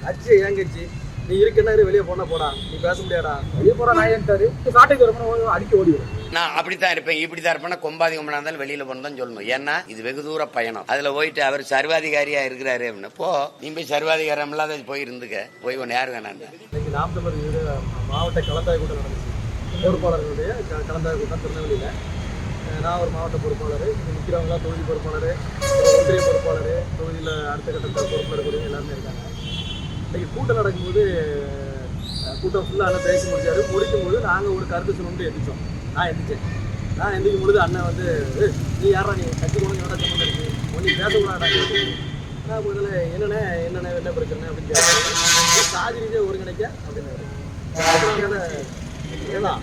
கட்சி ஏன் கட்சி நீ இருக்குன்னா வெளியே போடா நீ பேச முடியாடா வெளியே போற நாயன்ட்டாரு சாட்டைக்கு வரணும் அடிக்க ஓடிடும். நான் அப்படித்தான் இருப்பேன் இப்படித்தான் இருப்பேன் கொம்பாதி கொம்பனா இருந்தாலும் வெளியில போனதான் சொல்லணும். ஏன்னா இது வெகு தூர பயணம். அதுல போயிட்டு அவர் சர்வாதிகாரியா இருக்கிறாரு அப்படின்னு போ நீ போய் சர்வாதிகாரம் இல்லாத போய் இருந்துக்க போய் ஒன்று யாரு வேணாம். இன்னைக்கு 40 மாவட்ட கலந்தாய் கூட்டம் நடந்துச்சு. பொறுப்பாளர்களுடைய கலந்தாய் கூட்டம் திருநெல்வேலியில. நான் ஒரு மாவட்ட பொறுப்பாளர், இங்கே நிற்கிறவங்களாம் தொகுதி பொறுப்பாளர், ஒன்றிய பொறுப்பாளர், தொகுதியில் அடுத்த கட்டத்தில் பொறுப்பாளர் எல்லாருமே இருக்காங்க. இன்றைக்கி கூட்டம் நடக்கும்போது கூட்டம் ஃபுல்லாக அண்ணன் பேசி முடிக்கும் போது நாங்கள் ஒரு கருத்து சொல்லணும்னு எந்திரிச்சோம். நான் எந்திரிக்கும் பொழுது அண்ணன் வந்து நீ யாரா நீ கட்சி கொண்டு என்னோட சம்மந்தம் இருக்கு ஒன்றி பேசக்கூடாடா. நான் முதல்ல என்ன பிரச்சனை அப்படின்னு கேட்க சாதி ரீதியாக ஒருங்கிணைக்க அப்படின்னு ஏதான்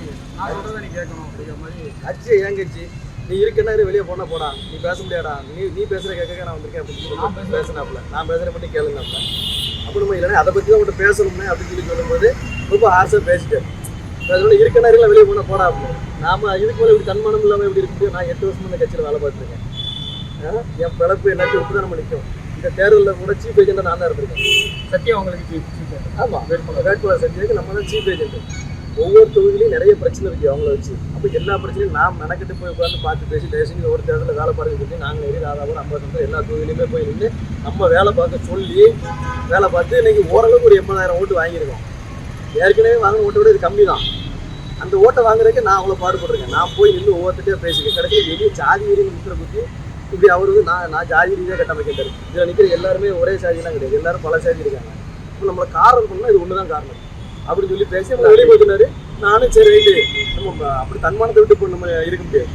நீ கேட்கணும் அப்படிங்கிற மாதிரி கட்சி ஏன் கட்சி நீ இருக்குன்னா வெளியே போடா நீ பேச முடியாடா நீ பேசுகிற கேட்க நான் வந்திருக்கேன் அப்படின்னு சொல்லி பேசினாப்புல நான் பேசுகிற மட்டும் கேளுங்கப்ப அப்படி நம்ம இல்லைன்னா அதை பற்றி தான் உங்கள்கிட்ட பேசணும்னு அப்படின்னு சொல்லி சொல்லும்போது ரொம்ப ஆசை பேசிட்டேன். அதோட இருக்கிற நேரம் வெளியே போடா அப்படின்னு நாம இதுக்கு மேலே இப்படி தன்மானம் இல்லாமல் எப்படி இருக்கு. நான் 8 வருஷமா இந்த கட்சியில் வேலை பார்த்துருக்கேன். என் பிழப்பு எல்லாத்தையும் விட்டு தான் நம்ம நிற்கும். இந்த தேர்தலில் கூட சீஃப் ஏஜென்ட்டாக நான் தான் இருந்திருக்கேன். சத்தியம் அவங்களுக்கு ஆமாம் வேட்பாளர் சத்தியாவுக்கு நம்ம தான் சீஃப் ஏஜென்ட். ஒவ்வொரு தொகுதியிலையும் நிறைய பிரச்சனை இருக்குது அவங்கள வச்சு. அப்போ எல்லா பிரச்சனையும் நான் மெனக்கிட்டு போய் உட்காந்து பார்த்து பேசி பேசி ஒரு தேர்தலில் வேலை பார்க்க சொல்லி நாங்கள் ராதாபுரம் 50 எல்லா தொகுதியிலையுமே போய் நின்று நம்ம வேலை பார்க்க சொல்லி வேலை பார்த்து இன்னைக்கு ஓரளவுக்கு ஒரு 80,000 ஓட்டு வாங்கியிருக்கோம். ஏற்கனவே வாங்கின ஓட்டை விட இது கம்மி தான். அந்த ஓட்டை வாங்குறதுக்கு நான் அவ்வளோ பாடுபட்டுருக்கேன். நான் போய் நின்று ஒவ்வொருத்தையும் பேசிக்கிறேன். கடைசியில் வெளியே ஜாதி ரீதியாக நிற்கிற பற்றி இப்படி அவர் வந்து நான் ஜாதி ரீதியாக கட்டமைக்கிட்டாரு. இதில் நிற்கிற எல்லாருமே ஒரே சாதிலாம் கிடையாது, எல்லாரும் பல சாதி இருக்காங்க. இப்போ நம்மளை காரணம் பண்ணால் இது ஒன்று தான் காரணம் அப்படின்னு சொல்லி பேசி நம்ம வெளியே போயினாரு. நானும் சரி ரைட்டு நம்ம அப்படி தன்மானத்தை விட்டு இப்போ நம்ம இருக்க முடியாது.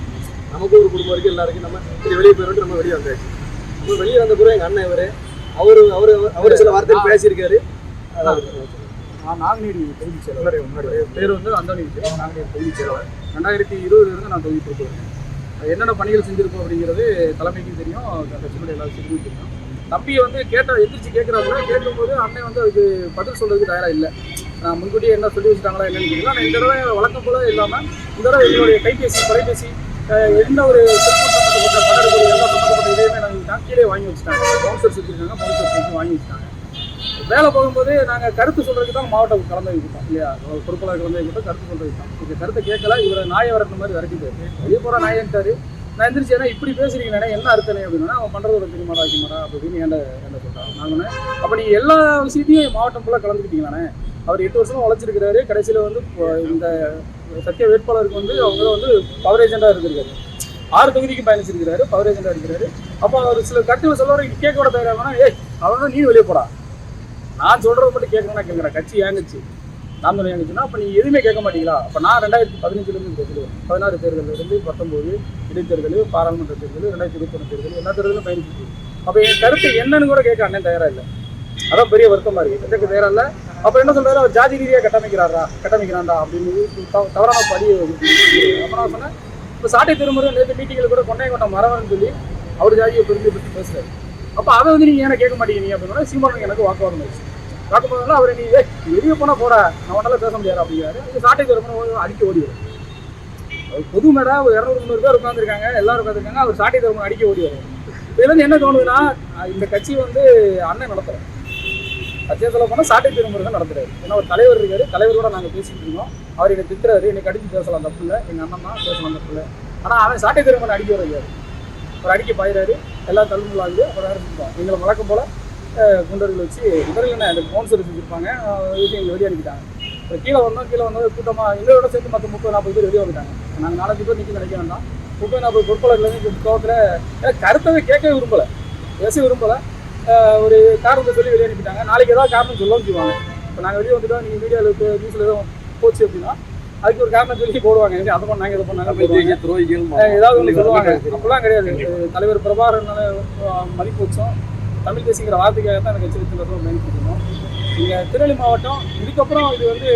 நமக்கும் ஒரு குடும்பம் இருக்குது எல்லாருக்கும். நம்ம சரி வெளியே போயிட்டு நம்ம வெளியே வந்தாச்சு. நம்ம வெளியே வந்த பிறகு எங்கள் அண்ணன் அவர் சில வார்த்தைகள் பேசியிருக்காரு. நான் நாங்குநேரி தொகுதி செயலாளர். பேர் வந்து அந்தோணி விஜய், நாங்குநேரி தொகுதி செயலாளர். 2020 நான் தொகுதி பொறுப்பு. என்னென்ன பணிகள் செஞ்சுருக்கோம் அப்படிங்கிறது தலைமைக்கும் தெரியும், கட்சியுடைய எல்லா விஷயத்துக்கும் தெரியும். தம்பியை வந்து எந்திரிச்சு கேட்குறாங்க. கேட்கும்போது அண்ணன் வந்து அதுக்கு பதில் சொல்றதுக்கு தயாராக இல்லை. நான் முன்கூட்டியே என்ன சொல்லி வச்சுட்டாங்களா என்னன்னு தெரியல. ஆனால் இந்த தடவை வழக்கம் போல இல்லாமல் இந்த தடவை எங்களுடைய தொலைபேசி எந்த ஒரு செல்போன் சம்மந்தப்பட்ட பணம் எல்லா சம்மந்தப்பட்ட இதையுமே நாங்கள் கீழே வாங்கி வச்சுட்டாங்க. கவுன்சர்ஸ் வச்சுருக்காங்க, கவுன்சர்ஸ் வாங்கி வச்சுட்டாங்க. வேலை போகும்போது நாங்கள் கருத்து சொல்றதுக்கு தான் மாவட்டம் கலந்து வைக்கிட்டோம் இல்லையா, பொறுப்பாளர் கலந்து வைக்கிட்டோம். கருத்து சொல்றதுக்கு தான் இந்த கருத்தை கேட்கல. இவரை நாயை வரட்ட மாதிரி விரட்டிட்டு வெளியே போகிற நாயன்ட்டாரு. நான் எந்திரிச்சு ஏன்னா இப்படி பேசுறீங்களே என்ன அர்த்தனை அப்படின்னா அவன் பண்ணுறது ஒரு தெரியுமாடா வைக்க அப்படின்னு என்ன சொல்கிறான். நாங்கள் அப்போ நீங்கள் எல்லா விஷயத்தையும் மாவட்டம் ஃபுல்லாக கலந்துக்கிட்டீங்களானே. அவர் 8 வருஷமா உழைச்சிருக்கிறாரு. கடைசியில் வந்து இந்த சத்திய வேட்பாளருக்கு வந்து அவங்க வந்து பவர் ஏஜெண்டாக இருந்திருக்காரு. 6 தொகுதிக்கு பயணிச்சிருக்கிறாரு, பவர் ஏஜெண்டாக இருக்கிறாரு. அப்போ அவர் சில கருத்துக்கள் சொல்லுவார். கேட்க கூட தயாராகனா அவன் தான் நீ வெளியே போடா, நான் சொல்றது மட்டும் கேட்கணும்னா கேட்குறேன். கட்சி ஏங்குச்சு, நான் சொல்ல ஏங்குச்சுன்னா அப்போ நீ எதுவுமே கேட்க மாட்டீங்களா? அப்போ நான் 2015 பேசுகிறேன். 16 தேர்தலிருந்து 19 இடைத்தேர்தல், பாராளுமன்ற தேர்தல், 2021 தேர்தல் எல்லா தேர்தலும் பயணிச்சு. அப்போ என் கருத்து என்னன்னு கூட கேட்க அண்ணன் தயாராக இல்லை. அதான் பெரிய வருத்தமாக இருக்குது. எதுக்கு தயாராக இல்லை. அப்போ என்ன சொல்றாரு, அவர் ஜாதி ரீதியாக கட்டமைக்கிறான்டா அப்படின்னு தவறான படியை. அப்புறம் நான் சொன்னேன் இப்போ சாட்டை திருமுறை நேற்று மீட்டிங்கில் கூட கொண்டாயங்கொண்டம் மரவன்னு சொல்லி அவர் ஜாதியை பெருமை பற்றி பேசுறாரு. அப்போ அதை வந்து நீங்கள் ஏன்னா கேட்க மாட்டேங்கிறீங்க அப்படின்னா சீமானுக்கு எனக்கு வாக்குவாதம் ஆயிடுச்சு. வாக்குவாதம்னா அவரை நீ வெளியே போனால் போட நான் உன்னால பேச முடியாது அப்படிங்கிறாரு. இது சாட்டை திருமுறை அடிக்க ஓடி வரும். பொது மேடா ஒரு 200-300 பேர் உட்காந்துருக்காங்க, எல்லாரும் உட்காந்துருக்காங்க. அவர் சாட்டை திருமுறை அடிக்க ஓடி வரும். இதுல இருந்து என்ன தோணுதுன்னா இந்த கட்சி வந்து அண்ணன் நடத்துறேன் சத்தியம் சொல்ல போனால் சாட்டை திருமுறை தான் நடத்துறாரு. ஏன்னா ஒரு தலைவர் இருக்காரு, தலைவரோட நாங்கள் பேசிட்டு இருக்கோம். அவர் என்னை திட்டுறாரு, என்னை கடிச்சு பேசலாம் தப்பு இல்லை, எங்கள் அண்ணன் தான் பேசலாம் தப்பு இல்லை. ஆனால் அவன் சாட்டை திருமுறை அடிக்க வரையாது. அவர் அடிக்க பாயிறாரு, எல்லாம் தள்ளுமுள்ளாகுது. அப்புறம் இருந்துட்டோம் எங்களை வழக்கம் போல் குண்டர்கள் வச்சு முதல்ல அந்த கவுன்சிலர் செஞ்சுருப்பாங்க. எங்களை வெளியே அனுப்பிட்டாங்க. அப்புறம் கீழே வந்தோம் கூட்டமாக எங்களோட சேர்த்து மற்ற 30-40 பேர் வெளியே வந்துட்டாங்க. நாங்கள் 4-5 பேர் நிற்க நினைக்க வேண்டாம். 30-40 பொறுப்பாளர்கள் கோவத்தில் கருத்தவே கேட்க விரும்பலை, பேச விரும்பலை. ஒரு காரணத்தை சொல்லி வெளியே அனுப்பிட்டாங்க. நாளைக்கு ஏதாவது காரணம் சொல்லவும் செய்வாங்க. இப்போ நாங்கள் வெளியே வந்துட்டோம், நீங்கள் மீடியாவில் நியூஸில் எதுவும் போச்சு அப்படின்னா அதுக்கு ஒரு காரணம் சொல்லி போடுவாங்க. அதை பண்ணாங்க இதை பண்ணாங்க ஏதாவது ஒன்று சொல்லுவாங்க. அப்படிலாம் கிடையாது. தலைவர் பிரபாகரனால மதிப்பு வச்சோம். தமிழ் தேசிங்கிற வார்த்தைக்காக தான் எனக்கு எச்சரித்து பயன்படுத்தணும். நீங்கள் திருநெல்வேலி மாவட்டம் இதுக்கப்புறம் இது வந்து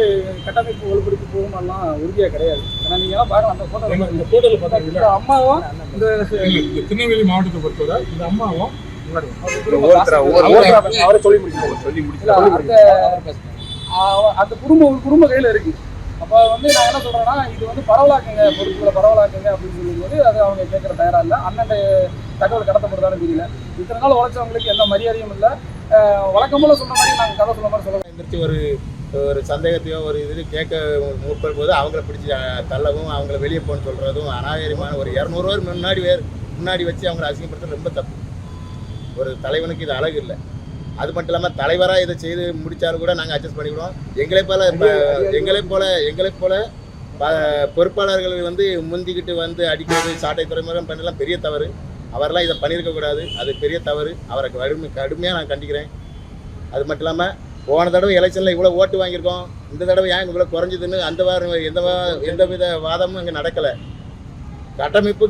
கட்டமைப்பு வலுப்படுத்தி போகுமாலாம் உறுதியாக கிடையாது. ஏன்னா நீங்கள்லாம் பாருங்க அந்த ஃபோட்டோ, இந்த ஃபோட்டோவில் பார்த்தா இந்த அம்மாவும் இந்த திருநெல்வேலி மாவட்டத்தை பொறுத்தவரை இந்த அம்மாவும் அந்த குடும்ப கையில இருக்கு. அப்ப வந்து நான் என்ன சொல்றேன்னா இது வந்து பரவலாக்குங்க, பொறுப்புகளை பரவலாக்குங்க அப்படின்னு சொல்லும்போது அது அவங்க கேட்கற தயாரா இல்லை. அண்ணன் தகவல் கடத்தப்படுறதாலும் தெரியல. இத்தனை நாள் உழைச்சவங்களுக்கு எந்த மரியாதையும் இல்லை. வழக்கம் போல சொன்ன மாதிரி நாங்கள் கதை சொல்ல மாதிரி சொல்ல எந்திரிச்சு ஒரு சந்தேகத்தையோ ஒரு இது கேட்க முற்படும் போது அவங்கள பிடிச்சி தள்ளவும் அவங்கள வெளியே போன்னு சொல்கிறதும் அநாகரிகமான ஒரு 200 பேர் முன்னாடி வச்சு அவங்கள அசிங்கப்படுத்துறது ரொம்ப தப்பு. ஒரு தலைவனுக்கு இது அழகு இல்லை. அது மட்டும் இல்லாமல் தலைவராக இதை செய்து முடித்தாலும் கூட நாங்கள் அட்ஜஸ்ட் பண்ணிவிடுவோம். எங்களை போல பொறுப்பாளர்கள் வந்து முந்திக்கிட்டு வந்து அடிக்கிறது சாட்டை துறைமுகம் பண்ணலாம் பெரிய தவறு. அவரெல்லாம் இதை பண்ணியிருக்கக்கூடாது. அது பெரிய தவறு. அவரை கடுமையாக நான் கண்டிக்கிறேன். அது மட்டும் இல்லாமல் போன தடவை எலெக்ஷனில் இவ்வளோ ஓட்டு வாங்கியிருக்கோம், இந்த தடவை ஏன் இவ்வளோ குறைஞ்சிதுன்னு அந்த வாரம் எந்த வித வாதமும் இங்கே நடக்கலை. கட்டமைப்பு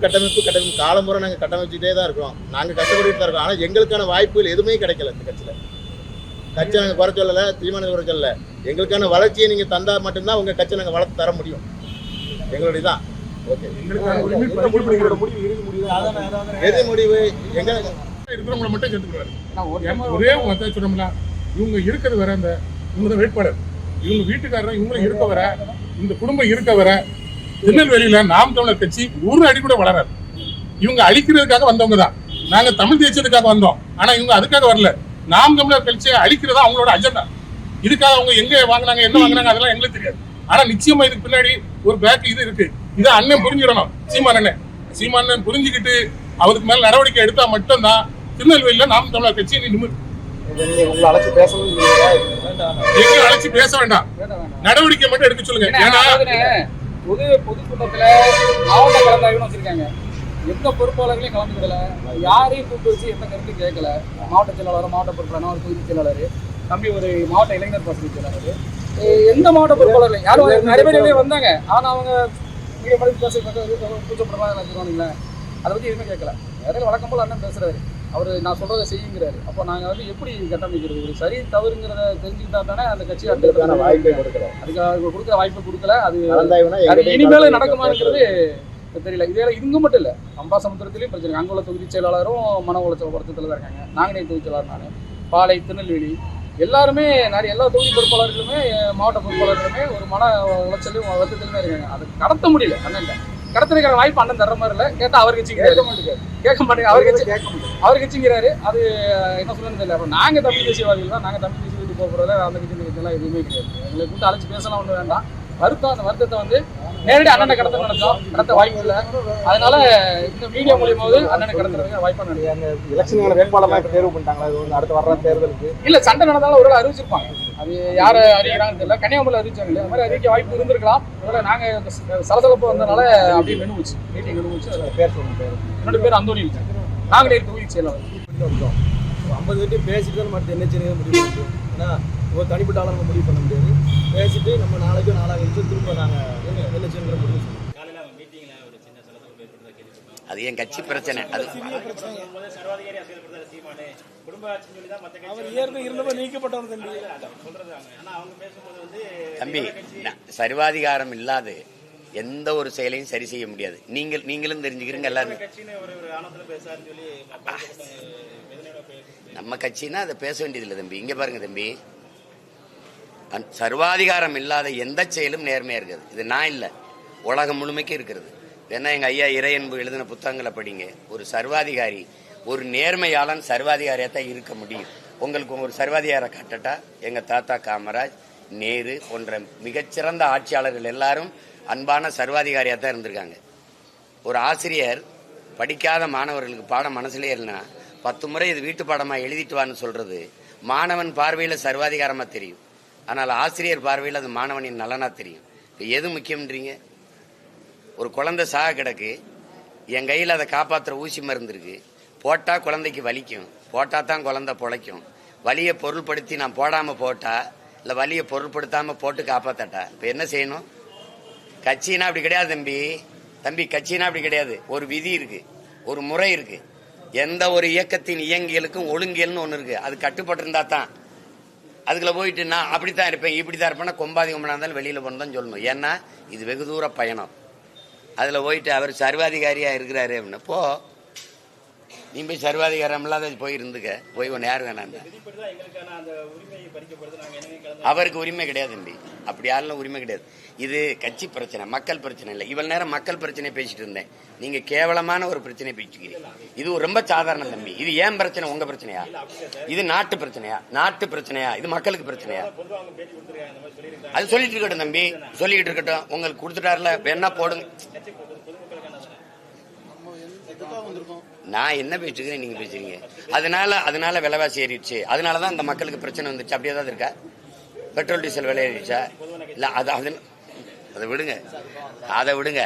காலமுறை நாங்கள் கட்டமைச்சுட்டே தான் இருக்கோம். நாங்கள் கஷ்டப்பட்டுட்டு தான் இருக்கோம். ஆனால் எங்களுக்கான வாய்ப்புகள் எதுவுமே கிடைக்கல. இந்த கட்சி நாங்கள் குறை சொல்லலை, தீர்மானம் குறை சொல்லலை. எங்களுக்கான வளர்ச்சியை நீங்கள் தந்தால் மட்டும்தான் உங்கள் கட்சி நாங்கள் வளர்த்து தர முடியும். எங்களுடைய தான் ஓகே. எது முடிவு எங்களுக்கு இருக்கிறவங்களை மட்டும் சேர்த்துக்கிறாரு. ஒரே சொன்னோம்னா இவங்க இருக்கிறது வர இந்த இவங்க வேட்பாளர் இவங்க வீட்டுக்காரர் இவங்களும் இருக்க வர இந்த குடும்பம் இருக்க வர திருநெல்வேலியில நாம் தமிழர் கட்சி ஒரு அடி கூட வளராது. இவங்க அழிக்கிறதுக்காக வந்தவங்க தான். நாங்க தமிழ் தேசியத்துக்காக வந்தோம். ஆனா இவங்க அதுக்காக வரல. நாம் தமிழர் கட்சியை அழிக்கிறதா அவங்களோட அஜெண்டா. இதுக்காக அவங்க எங்க வாங்கினாங்க என்ன வாங்கினாங்க அதெல்லாம் எங்களுக்கு தெரியாது. ஆனா நிச்சயமா இதுக்கு பின்னாடி ஒரு பேக் இது இருக்கு. இதை அண்ணன் புரிஞ்சிடணும். சீமான் புரிஞ்சுக்கிட்டு அவருக்கு மேல நடவடிக்கை எடுத்தா மட்டும்தான் திருநெல்வேலியில நாம் தமிழர் கட்சி நிமிர்ந்து. உங்களை அழைச்சி பேசணும், எங்களை அழைச்சி பேச வேண்டாம், நடவடிக்கை மட்டும் எடுக்க சொல்லுங்க. ஏன்னா பொதுக்கூட்டத்துல மாவட்ட கலந்தாய்வுன்னு வச்சிருக்காங்க. எந்த பொறுப்பாளர்களையும் கலந்துக்கிடல, யாரையும் கூப்பிட்டு வச்சு எந்த கருத்தையும் கேட்கல. மாவட்ட செயலாளர், மாவட்ட பொறுப்பாளர், ஒரு தொகுதி செயலாளர், தம்பி ஒரு மாவட்ட இளைஞர் பாசன செயலாளர், எந்த மாவட்ட பொறுப்பாளர்கள் யாரும் நிறைய பேர் வந்தாங்க. ஆனா அவங்க மிக மதிப்பு பேச கூச்சப்படுறாங்க வச்சுருவானுங்களே, அதை பத்தி எதுவுமே கேட்கல. இடையில வழக்கம் போல அண்ணன் பேசுறாரு. அவர் நான் சொல்றதை செய்யுங்கிறாரு. அப்போ நாங்கள் வந்து எப்படி கட்டமைக்கிறது? ஒரு சரி தவறுங்கிறத தெரிஞ்சுக்கிட்டா தானே அந்த கட்சி அடுத்த வாய்ப்பை கொடுக்கல. அதுக்கு அவங்க கொடுக்குற வாய்ப்பை கொடுக்கல. அது இனிமேல் நடக்குமாங்கிறது தெரியல. இதே இவங்க மட்டும் இல்லை, அம்பாசமுத்திரத்திலையும் பிரச்சனை. அங்கே உள்ள தொகுதி செயலாளரும் மன உளைச்சல் வருத்தத்தில் தான் இருக்காங்க. நாங்குநேரி தொகுதி செயலாளர் நான், பாளை, திருநெல்வேலி எல்லாருமே நிறைய எல்லா தொகுதி பொறுப்பாளர்களுமே மாவட்ட பொறுப்பாளர்களுமே ஒரு மன உளைச்சலையும் வருத்தத்திலும் தான் இருக்காங்க. அதை கடத்த முடியல. அண்ணன் கடத்திருக்கிற வாய்ப்பு அண்ணன் தர்ற மாதிரி இல்லை. கேட்டால் அவர் கட்சிங்கிறாரு, கேட்க மாட்டேங்க. அவர் கட்சிங்கிறாரு. அது என்ன சொல்லணும்னு தெரியல. அப்போ நாங்கள் தமிழ் தேசியவாதிகள் தான். நாங்கள் தமிழ் தேசியவாதி போகிறத அந்த கட்சி இதெல்லாம் எதுவுமே கிடையாது. எங்களை கூட்டு அழைச்சி பேசலாம் ஒன்றும் வேண்டாம். அந்த வருத்தத்தை வந்து நேரடி அண்ணனை கடத்த நினைச்சோம், கடத்த வாய்ப்பு இல்லை. அதனால இந்த மீடியா மூலியமாவது அண்ணனை கடத்துறதுக்கு வாய்ப்பா நினைக்கிறேன். எலெக்ஷன் வேட்பாளர்லாம் இப்போ தேர்வு பண்ணிட்டாங்களா? இது வந்து அடுத்து வர்ற தேர்தலுக்கு இல்லை, சண்டை நடந்தாலும் ஒரு அறிவிச்சிருப்பாங்க. அது யாரை அறிவிக்கிறாங்கன்னு தெரியல. கன்னியாகுமரியில் அறிவிச்சாங்க இல்லையா, அது மாதிரி அறிவிக்க வாய்ப்பு இருந்திருக்கலாம். அதனால நாங்கள் சலசலப்பு வந்ததுனால அப்படியே நினைவுச்சு மீட்டிங் நினைவுச்சு. பேர் சொல்லுங்க. என்னோட பேர் அந்தோனி, நாங்குநேரி தொகுதி செயலாளர். 50 பேர்ட்டையும் பேசிட்டு தான் நம்ம என்ன செய்ய முடிவு பண்ணுறோம். ஏன்னா ஒரு தனிப்பட்ட ஆளை நம்ம முடிவு பண்ண முடியாது. பேசிட்டு நம்ம நாளைக்கும் நாளாக திரும்ப நாங்கள் என்ன செய்யணுங்கிற முடிவு பண்ணுவோம். அது என் கட்சி பிரச்சனை. அது தம்பி, சர்வாதிகாரம் இல்லாத எந்த ஒரு செயலையும் சரி செய்ய முடியாது. நீங்களும் தெரிஞ்சுக்கிறீங்க எல்லாரும். நம்ம கட்சின்னா அதை பேச வேண்டியதில்லை தம்பி. இங்க பாருங்க தம்பி, சர்வாதிகாரம் இல்லாத எந்த செயலும் நேர்மையா இருக்குது. இது நான் இல்லை, உலகம் முழுமைக்கு இருக்கிறது. ஏன்னா எங்க ஐயா இறையன்பு எழுதின புத்தகங்களை படிங்க. ஒரு சர்வாதிகாரி, ஒரு நேர்மையாளன் சர்வாதிகாரியாத்தான் இருக்க முடியும். உங்களுக்கு ஒரு சர்வாதிகார காட்டட்டா, எங்க தாத்தா காமராஜ், நேரு போன்ற மிகச்சிறந்த ஆட்சியாளர்கள் எல்லாரும் அன்பான சர்வாதிகாரியாத்தான் இருந்திருக்காங்க. ஒரு ஆசிரியர் படிக்காத மாணவர்களுக்கு பாடம் மனசுலேயே இல்லைன்னா 10 முறை இது வீட்டு பாடமா எழுதிட்டு வான்னு சொல்றது மாணவன் பார்வையில சர்வாதிகாரமா தெரியும். ஆனால் ஆசிரியர் பார்வையில் அது மாணவனின் நலனா தெரியும். இப்போ எது முக்கியம்ன்றீங்க? ஒரு குழந்தை சாக கிடக்கு, என் கையில் அதை காப்பாற்றுற ஊசி மருந்து இருக்கு. போட்டா குழந்தைக்கு வலிக்கும், போட்டா தான் குழந்தை பொழைக்கும். வலியை பொருள்படுத்தி நான் போடாமல் போட்டா இல்லை வலியை பொருள்படுத்தாமல் போட்டு காப்பாற்றட்டா? இப்போ என்ன செய்யணும்? கட்சினா அப்படி கிடையாது தம்பி, கட்சினா அப்படி கிடையாது. ஒரு விதி இருக்கு, ஒரு முறை இருக்கு. எந்த ஒரு இயக்கத்தின் இயங்கியலுக்கும் ஒழுங்கியல்னு ஒன்று இருக்கு. அது கட்டுப்பட்டு இருந்தா தான். அதுக்குள்ள போயிட்டு நான் அப்படித்தான் இருப்பேன் இப்படித்தான் இருப்பேன்னா கொம்பாதி கொம்பனா இருந்தாலும் வெளியில போனதான் சொல்லணும். ஏன்னா இது வெகு தூர பயணம். அதுல போயிட்டு அவர் சர்வாதிகாரியா இருக்கிறாரு அப்படின்னு போ. நீ போய் சர்வாதிகாரம் இல்லாத போய் இருந்துக்க, போய் ஒன்று யார் வேணாம். அவருக்கு உரிமை கிடையாது தம்பி, அப்படி யாரெல்லாம் உரிமை கிடையாது. இது கட்சி பிரச்சனை, மக்கள் பிரச்சனை இல்லை. இவ்வளவு நேரம் மக்கள் பிரச்சனை பேசிட்டு இருந்தேன், நீங்க கேவலமான ஒரு பிரச்சனை பேசிக்கிறீங்க. இது ஒரு ரொம்ப சாதாரண தம்பி. இது ஏன் பிரச்சனை? உங்க பிரச்சனையா? இது நாட்டு பிரச்சனையா? நாட்டு பிரச்சனையா? இது மக்களுக்கு பிரச்சனையா? அது சொல்லிட்டு இருக்கட்டும் தம்பி, சொல்லிக்கிட்டு இருக்கட்டும். உங்களுக்கு கொடுத்துட்டாருல, வேணா போடுங்க. நான் என்ன பேசுகிறேன், நீங்க பேசுறீங்க. அதனால விலைவாசி ஏறிடுச்சு, அதனாலதான் அந்த மக்களுக்கு பிரச்சனை வந்துச்சு. அப்படி ஏதாவது இருக்கா? பெட்ரோல் டீசல் விலை ஏறிடுச்சா? இல்ல அதை விடுங்க, அதை விடுங்க.